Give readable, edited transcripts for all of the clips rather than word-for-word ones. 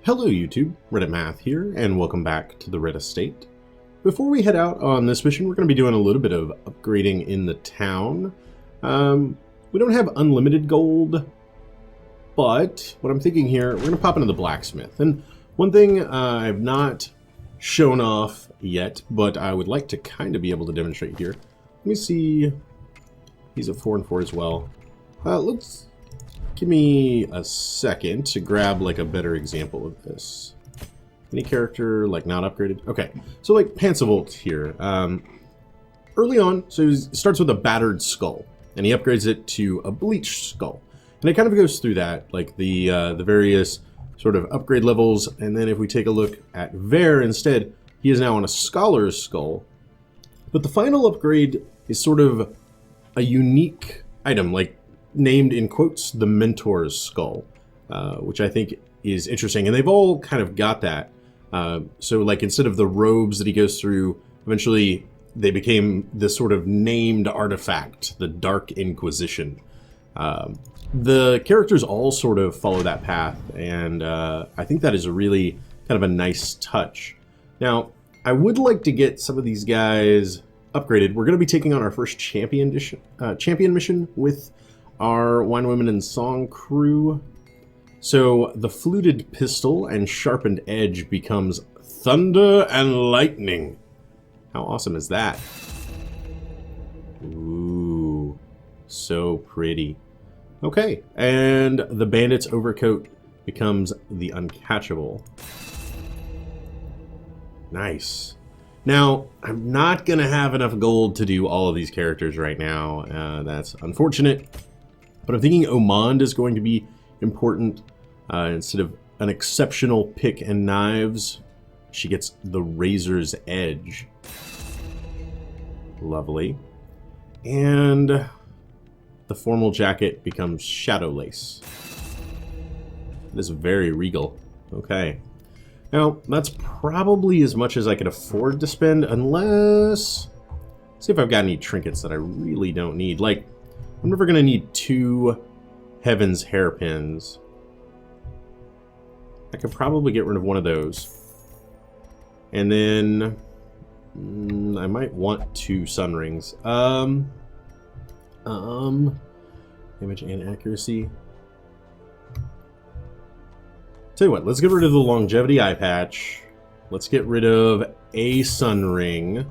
Hello YouTube, Reddit Math here, and welcome back to the Red Estate. Before we head out on this mission, we're going to be doing a little bit of upgrading in the town. We don't have unlimited gold, but what I'm thinking here, we're going to pop into the blacksmith. And one thing I've not shown off yet, but I would like to kind of be able to demonstrate here. Let me see. He's at 4 and 4 as well. Let's give me a second to grab like a better example of this. Any character like not upgraded? Okay, so like Pantsavolt here. Early on, so he starts with a battered skull, and he upgrades it to a bleached skull. And it kind of goes through that, like the various sort of upgrade levels. And then if we take a look at Ver instead, he is now on a scholar's skull. But the final upgrade is sort of a unique item, like named in quotes the mentor's skull, which I think is interesting. And they've all kind of got that. So like instead of the robes that he goes through, eventually they became this sort of named artifact, the Dark Inquisition. The characters all sort of follow that path, and I think that is a really kind of a nice touch. Now, I would like to get some of these guys upgraded. We're going to be taking on our first champion mission with our Wine, Women, and Song crew. So the fluted pistol and sharpened edge becomes thunder and lightning. How awesome is that? Ooh, so pretty. Okay, and the bandit's overcoat becomes the uncatchable. Nice. Now, I'm not going to have enough gold to do all of these characters right now. That's unfortunate. But I'm thinking Omand is going to be important. Instead of an exceptional pick and knives, she gets the razor's edge. Lovely. And the formal jacket becomes shadow lace. This is very regal. Okay. Now, that's probably as much as I could afford to spend, unless... see if I've got any trinkets that I really don't need. Like, I'm never going to need 2 Heaven's hairpins. I could probably get rid of one of those. And then... I might want 2 sun rings. Damage and accuracy. Tell you what, let's get rid of the longevity eye patch. Let's get rid of a sun ring.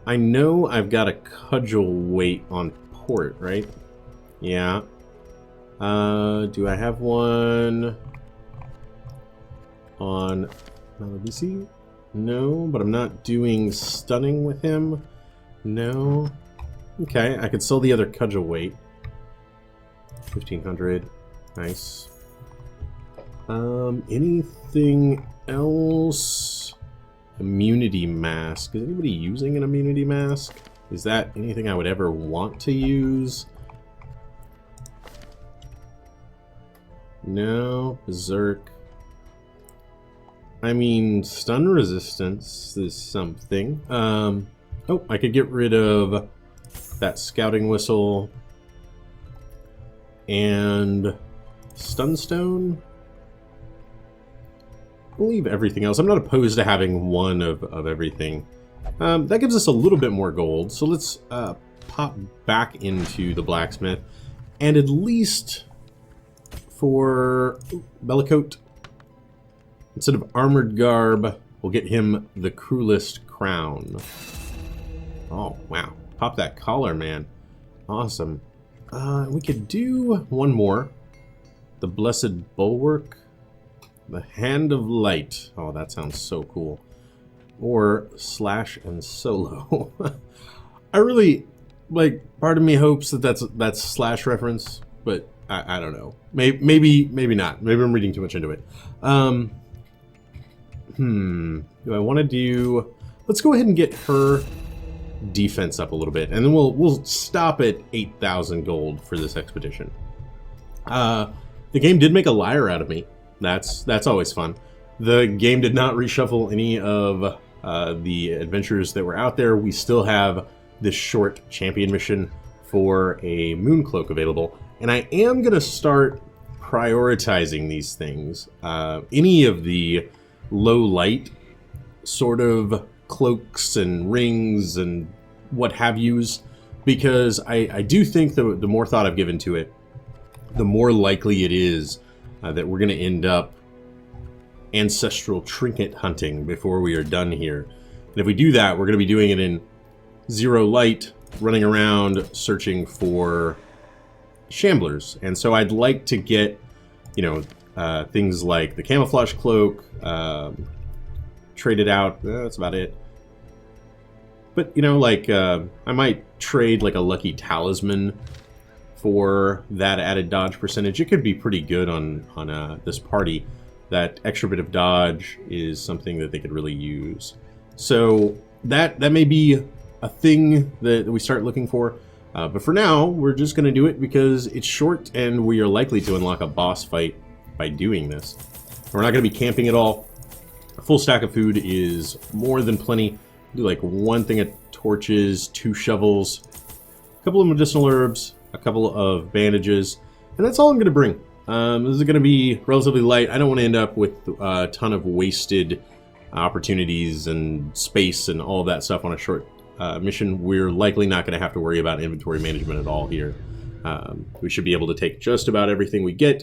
I know I've got a cudgel weight on port, right? Yeah. Do I have one on Malabisi? No, but I'm not doing stunning with him. No. Okay, I could sell the other cudgel weight. 1500. Nice. Anything else? Immunity mask. Is anybody using an immunity mask? Is that anything I would ever want to use? No. Berserk. I mean, stun resistance is something. Oh, I could get rid of that scouting whistle and stunstone. We'll leave everything else. I'm not opposed to having one of everything. That gives us a little bit more gold. So let's pop back into the blacksmith. And at least for Bellicoat, instead of armored garb, we'll get him the cruelest crown. Oh, wow. Pop that collar, man. Awesome. We could do one more. The Blessed Bulwark. The Hand of Light. Oh, that sounds so cool. Or Slash and Solo. I really, like, part of me hopes that that's Slash reference, but I don't know. Maybe not. Maybe I'm reading too much into it. Do I want to do... let's go ahead and get her defense up a little bit, and then we'll stop at 8,000 gold for this expedition. The game did make a liar out of me. That's always fun. The game did not reshuffle any of the adventures that were out there. We still have this short champion mission for a Mooncloak available, and I am going to start prioritizing these things. Any of the low light sort of cloaks and rings and what have yous, because I do think the more thought I've given to it, the more likely it is that we're going to end up ancestral trinket hunting before we are done here. And if we do that, we're going to be doing it in zero light, running around searching for shamblers. And so I'd like to get, you know, things like the camouflage cloak, traded out. That's about it. But, you know, like, I might trade like a lucky talisman for that added dodge percentage. It could be pretty good on this party. That extra bit of dodge is something that they could really use. So that may be a thing that we start looking for. But for now, we're just going to do it because it's short and we are likely to unlock a boss fight by doing this. We're not going to be camping at all. A full stack of food is more than plenty. Do like one thing of torches, 2 shovels, a couple of medicinal herbs, a couple of bandages, and that's all I'm going to bring. This is going to be relatively light. I don't want to end up with a ton of wasted opportunities and space and all of that stuff on a short mission. We're likely not going to have to worry about inventory management at all here. We should be able to take just about everything we get,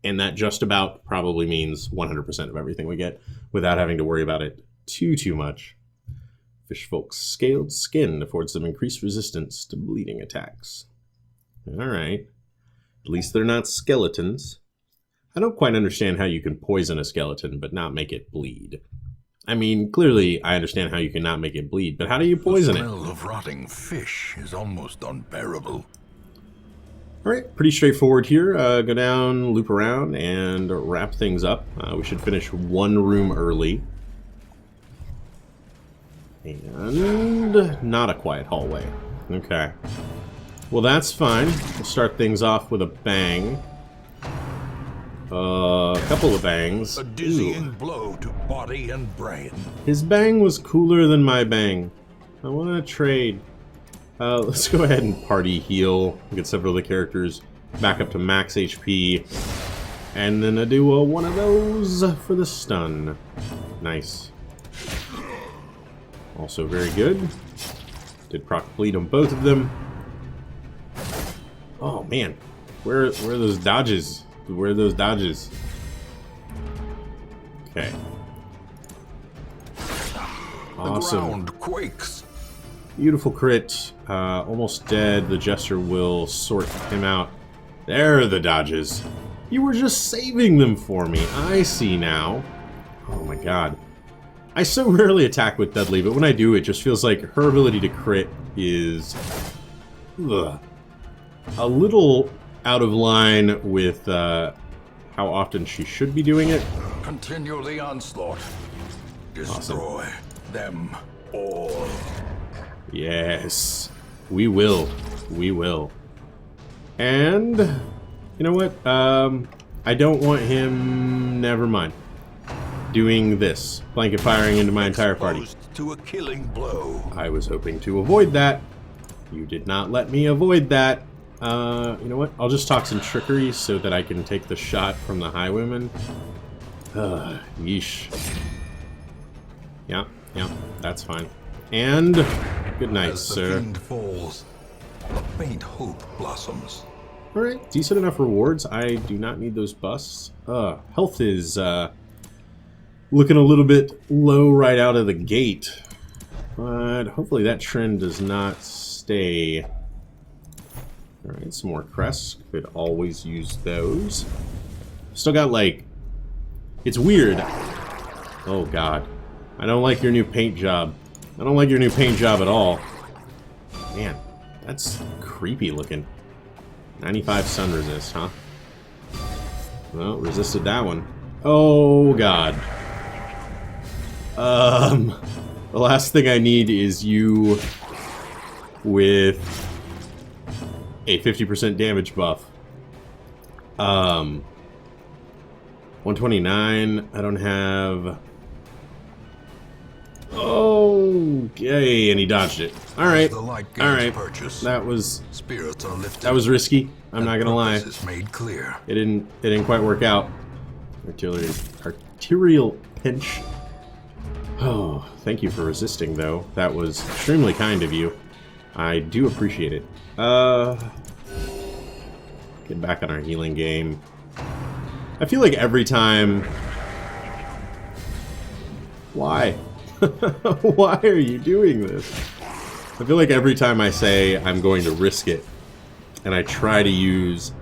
and that just about probably means 100% of everything we get without having to worry about it too much. Fishfolk's scaled skin affords them increased resistance to bleeding attacks. Alright. At least they're not skeletons. I don't quite understand how you can poison a skeleton but not make it bleed. I mean, clearly I understand how you cannot make it bleed, but how do you poison it? The smell of rotting fish is almost unbearable. Alright, pretty straightforward here. Go down, loop around, and wrap things up. We should finish one room early. And not a quiet hallway. Okay. Well, that's fine. We'll start things off with a bang. A couple of bangs. A dizzying blow to body and brain. His bang was cooler than my bang. I want to trade. Let's go ahead and party heal. Get several of the characters back up to max HP. And then I do one of those for the stun. Nice. Also very good. Did proc bleed on both of them. Oh man, where are those dodges? Where are those dodges? Okay. Awesome. The ground quakes. Beautiful crit. Almost dead. The Jester will sort him out. There are the dodges. You were just saving them for me. I see now. Oh my god. I so rarely attack with Dudley, but when I do, it just feels like her ability to crit is a little out of line with how often she should be doing it. Continue the onslaught. Destroy them all. Yes, we will. We will. And you know what? I don't want him. Never mind. Doing this, blanket firing into my entire party. Exposed to a killing blow. I was hoping to avoid that. You did not let me avoid that. You know what? I'll just talk some trickery so that I can take the shot from the highwayman. Yeesh. Yeah, that's fine. And good night, As sir. the fiend falls, a faint hope blossoms. Alright, decent enough rewards. I do not need those busts. Health is looking a little bit low right out of the gate. But hopefully that trend does not stay. Alright, some more crests. Could always use those. Still got like... It's weird. Oh god. I don't like your new paint job. I don't like your new paint job at all. Man, that's creepy looking. 95 sun resist, huh? Well, resisted that one. Oh god. The last thing I need is you with a 50% damage buff. 129. I don't have... Oh, Okay, and he dodged it. All right, The light all gains right. purchase. That was Spirits are lifted. risky. I'm not gonna lie. Purpose is made clear. It didn't quite work out. Arterial pinch. Oh, thank you for resisting, though. That was extremely kind of you. I do appreciate it. Get back on our healing game. I feel like every time... Why? Why are you doing this? I feel like every time I say I'm going to risk it, and I try to use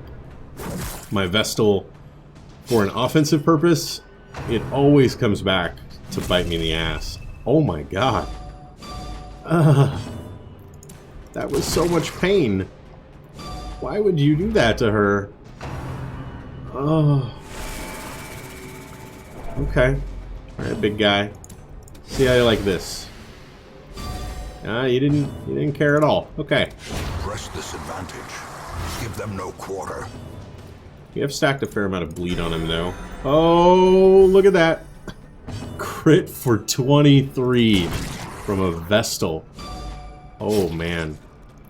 my Vestal for an offensive purpose, it always comes back to bite me in the ass. Oh my god. That was so much pain. Why would you do that to her? Oh. Okay. Alright, big guy. See how you like this. You didn't care at all. Okay. Press this advantage. Give them no quarter. We have stacked a fair amount of bleed on him, though. Oh, look at that. Crit for 23 from a Vestal. Oh, man.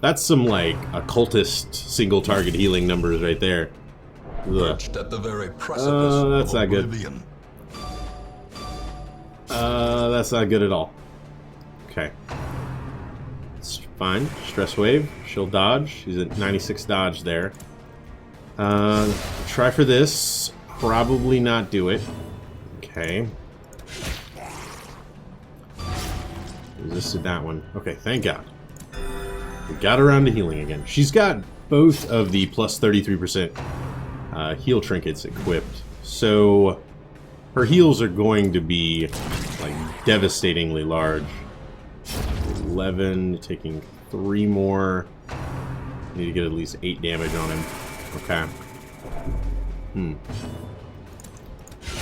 That's some, like, occultist single-target healing numbers right there. Perched at the very precipice that's of not good. oblivion. That's not good at all. Okay. It's fine. Stress wave. She'll dodge. She's at 96 dodge there. Try for this. Probably not do it. Okay. Resisted that one. Okay, thank God. We got around to healing again. She's got both of the plus 33% heal trinkets equipped. So her heals are going to be like devastatingly large. 11, taking 3 more. Need to get at least 8 damage on him. Okay.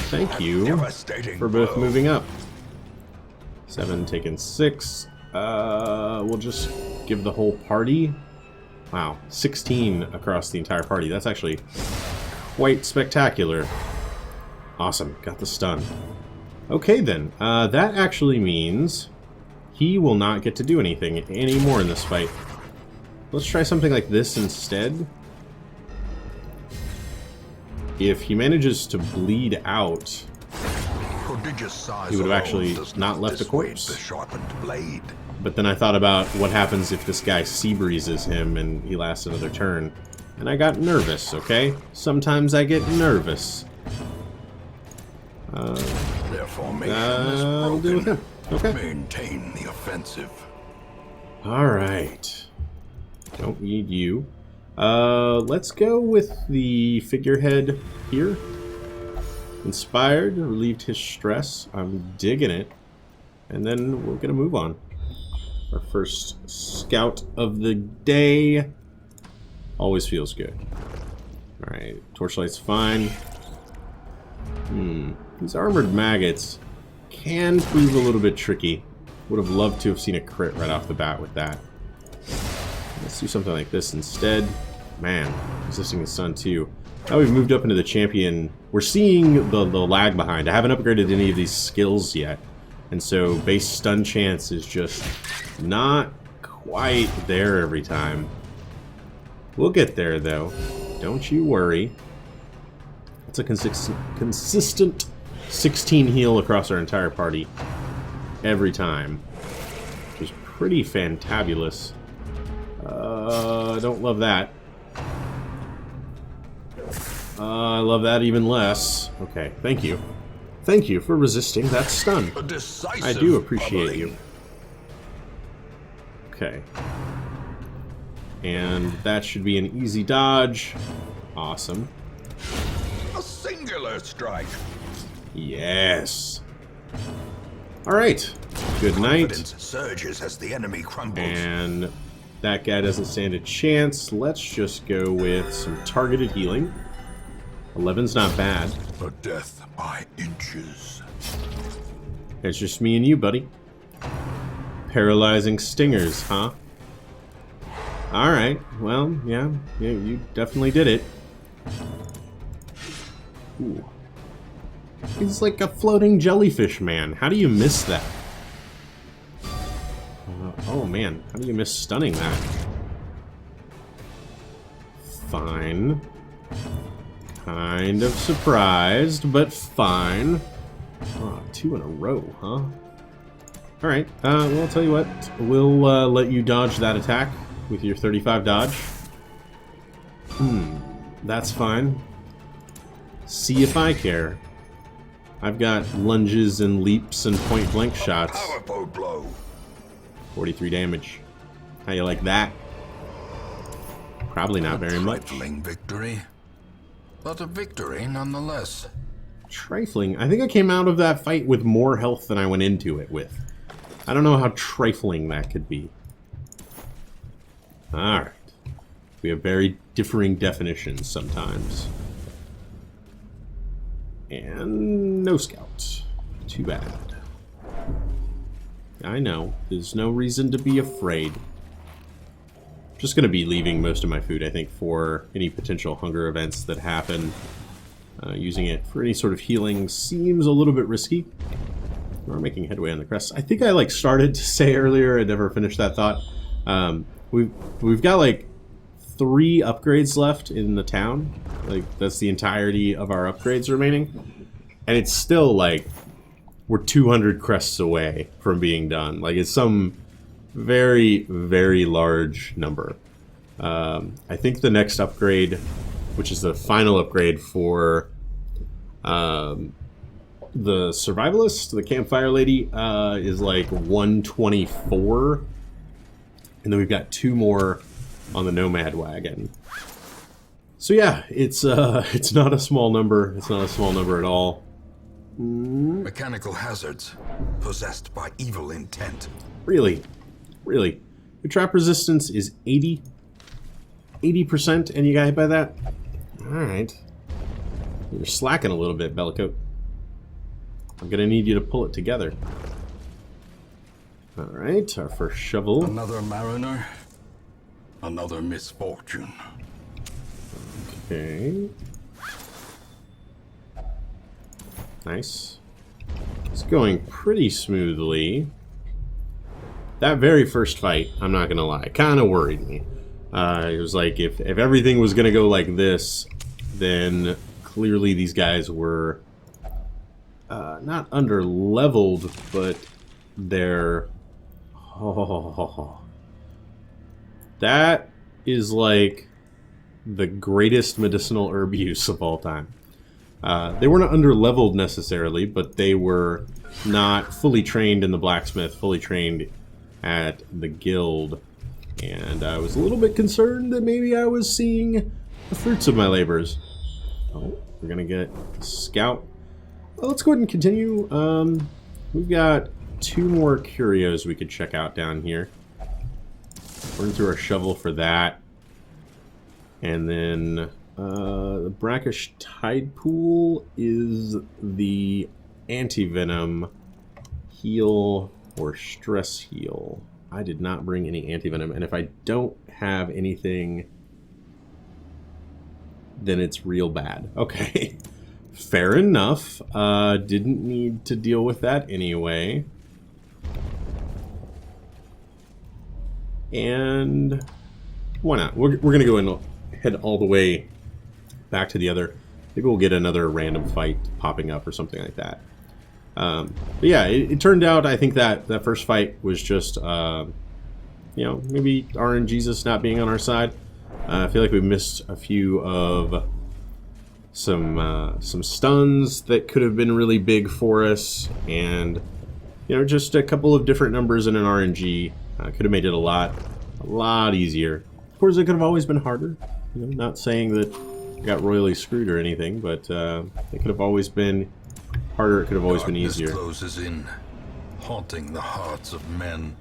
Thank you for both moving up. 7, taking 6. We'll just give the whole party. Wow, 16 across the entire party. That's actually quite spectacular. Awesome, got the stun. Okay then, that actually means he will not get to do anything anymore in this fight. Let's try something like this instead. If he manages to bleed out, Prodigious size he would have alone actually does not left a dissuade corpse. The sharpened blade. But then I thought about what happens if this guy sea breezes him and he lasts another turn. And I got nervous, okay? Sometimes I get nervous. Their formation is I'll broken. deal with him. Okay. Maintain the offensive. Alright. Don't need you. Let's go with the figurehead here. Inspired, relieved his stress. I'm digging it. And then we're gonna move on. Our first scout of the day. Always feels good. Alright, torchlight's fine. These armored maggots can prove a little bit tricky. Would have loved to have seen a crit right off the bat with that. Let's do something like this instead. Man, resisting the sun too. Now we've moved up into the champion. We're seeing the lag behind. I haven't upgraded any of these skills yet. And so base stun chance is just not quite there every time. We'll get there though. Don't you worry. It's a consistent 16 heal across our entire party. Every time. Which is pretty fantabulous. I don't love that. I love that even less. Okay, thank you. Thank you for resisting that stun. A decisive I do appreciate bubbling. you. Okay. And that should be an easy dodge. Awesome. A singular strike. Yes. Alright. Good night. Confidence surges as the enemy crumbles. And that guy doesn't stand a chance. Let's just go with some targeted healing. 11's not bad. A death by inches. It's just me and you, buddy. Paralyzing stingers, huh? Alright, well, yeah, you definitely did it. Ooh. He's like a floating jellyfish man. How do you miss that? Oh man, how do you miss stunning that? Fine. Kind of surprised, but fine. Oh, 2 in a row, huh? Alright, well, I'll tell you what. We'll let you dodge that attack with your 35 dodge. That's fine. See if I care. I've got lunges and leaps and point-blank shots. Powerful blow. 43 damage. How you like that? Probably not very much. Trifling victory, but a victory nonetheless. Trifling? I think I came out of that fight with more health than I went into it with. I don't know how trifling that could be. Alright. We have very differing definitions sometimes. And no scout. Too bad. I know. There's no reason to be afraid. Just going to be leaving most of my food, I think, for any potential hunger events that happen. Using it for any sort of healing seems a little bit risky. We're making headway on the crest. I think I like started to say earlier, I never finished that thought. We've got like 3 upgrades left in the town. Like that's the entirety of our upgrades remaining. And it's still like we're 200 crests away from being done. Like it's some very, very large number. I think the next upgrade, which is the final upgrade for the survivalist, the campfire lady, is like 124. And then we've got 2 more on the nomad wagon. So yeah, it's not a small number. It's not a small number at all. Mechanical hazards possessed by evil intent. Really? Really? Your trap resistance is 80%, and you got hit by that? Alright. You're slacking a little bit, Bellicoat. I'm gonna need you to pull it together. Alright, our first shovel. Another mariner, another misfortune. Okay. Nice. It's going pretty smoothly. That very first fight, I'm not gonna lie, kind of worried me. It was like, if everything was gonna go like this, then clearly these guys were not under-leveled, but they're... Oh, that is like the greatest medicinal herb use of all time. They weren't under-leveled necessarily, but they were not fully trained in the blacksmith, fully trained at the guild, and I was a little bit concerned that maybe I was seeing the fruits of my labors. Oh, we're gonna get a scout. Well, let's go ahead and continue. We've got 2 more curios we could check out down here. Burn through our shovel for that. And then the brackish tide pool is the anti-venom heal or stress heal. I did not bring any anti-venom, and if I don't have anything, then it's real bad. Okay. Fair enough. Didn't need to deal with that anyway. And why not? We're gonna go and head all the way back to the other. Maybe we'll get another random fight popping up or something like that. But yeah, it turned out, I think that first fight was just, you know, maybe RNGesus not being on our side. I feel like we missed a few of some stuns that could have been really big for us, and you know, just a couple of different numbers in an RNG could have made it a lot easier. Of course, it could have always been harder. You know, not saying that I got royally screwed or anything, but it could have always been harder. It could have always been easier. Closes in, haunting the hearts of men.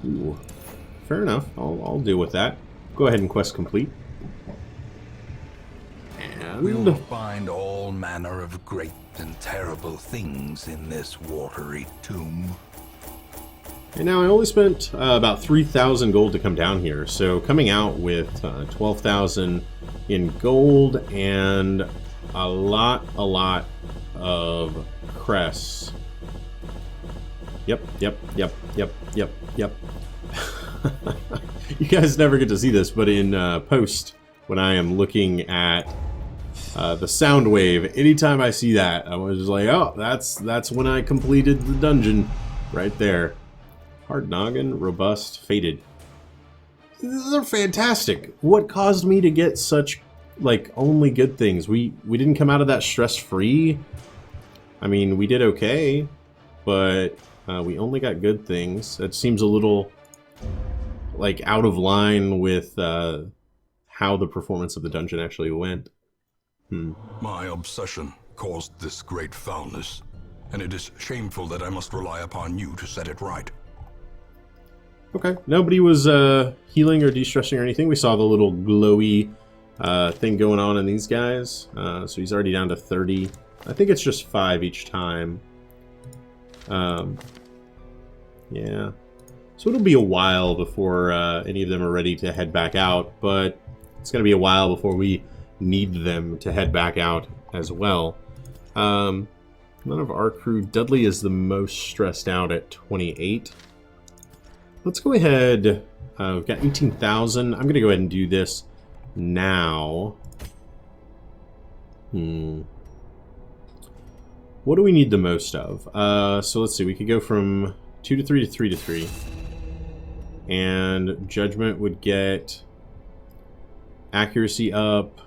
Ooh, fair enough. I'll deal with that. Go ahead and quest complete. And We will find all manner of great and terrible things in this watery tomb. And now I only spent about 3,000 gold to come down here, so coming out with 12,000 in gold and a lot of crests Yep. You guys never get to see this, but in post, when I am looking at the sound wave, anytime I see that, I was just like, oh, that's when I completed the dungeon right there. Hard noggin, robust, faded. They're fantastic. What caused me to get such, like, only good things? We didn't come out of that stress-free. I mean, we did okay, but we only got good things. That seems a little, like, out of line with how the performance of the dungeon actually went. My obsession caused this great foulness, and it is shameful that I must rely upon you to set it right. Okay, nobody was healing or de-stressing or anything. We saw the little glowy thing going on in these guys. So he's already down to 30. I think it's just 5 each time. Yeah. So it'll be a while before any of them are ready to head back out, but it's going to be a while before we need them to head back out as well. None of our crew. Dudley is the most stressed out at 28. Let's go ahead. We've got 18,000. I'm going to go ahead and do this now. What do we need the most of? So let's see. We could go from 2 to 3 to 3 to 3. And judgment would get accuracy up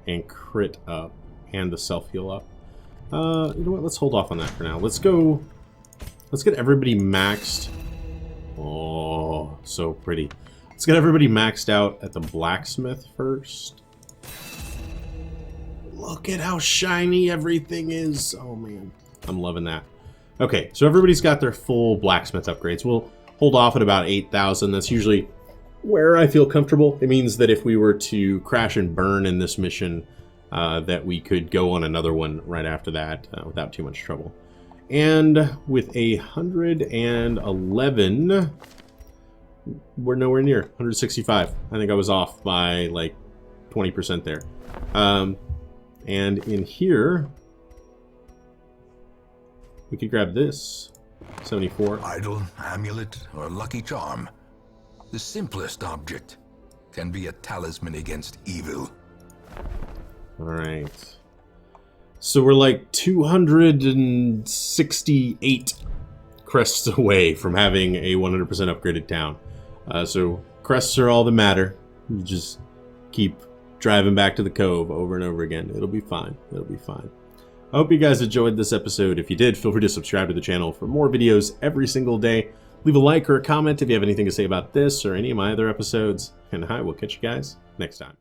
and crit up and the self-heal up. You know what? Let's hold off on that for now. Let's go. Let's get everybody maxed. Oh, so pretty. Let's get everybody maxed out at the blacksmith first. Look at how shiny everything is. Oh, man. I'm loving that. Okay, so everybody's got their full blacksmith upgrades. We'll hold off at about 8,000. That's usually where I feel comfortable. It means that if we were to crash and burn in this mission, that we could go on another one right after that without too much trouble. And with 111, we're nowhere near 165. I think I was off by like 20% there. And in here, we could grab this, 74. Idol, amulet, or lucky charm. The simplest object can be a talisman against evil. All right. So we're like 268 crests away from having a 100% upgraded town. So crests are all that matter. You just keep driving back to the cove over and over again. It'll be fine. It'll be fine. I hope you guys enjoyed this episode. If you did, feel free to subscribe to the channel for more videos every single day. Leave a like or a comment if you have anything to say about this or any of my other episodes. And I will catch you guys next time.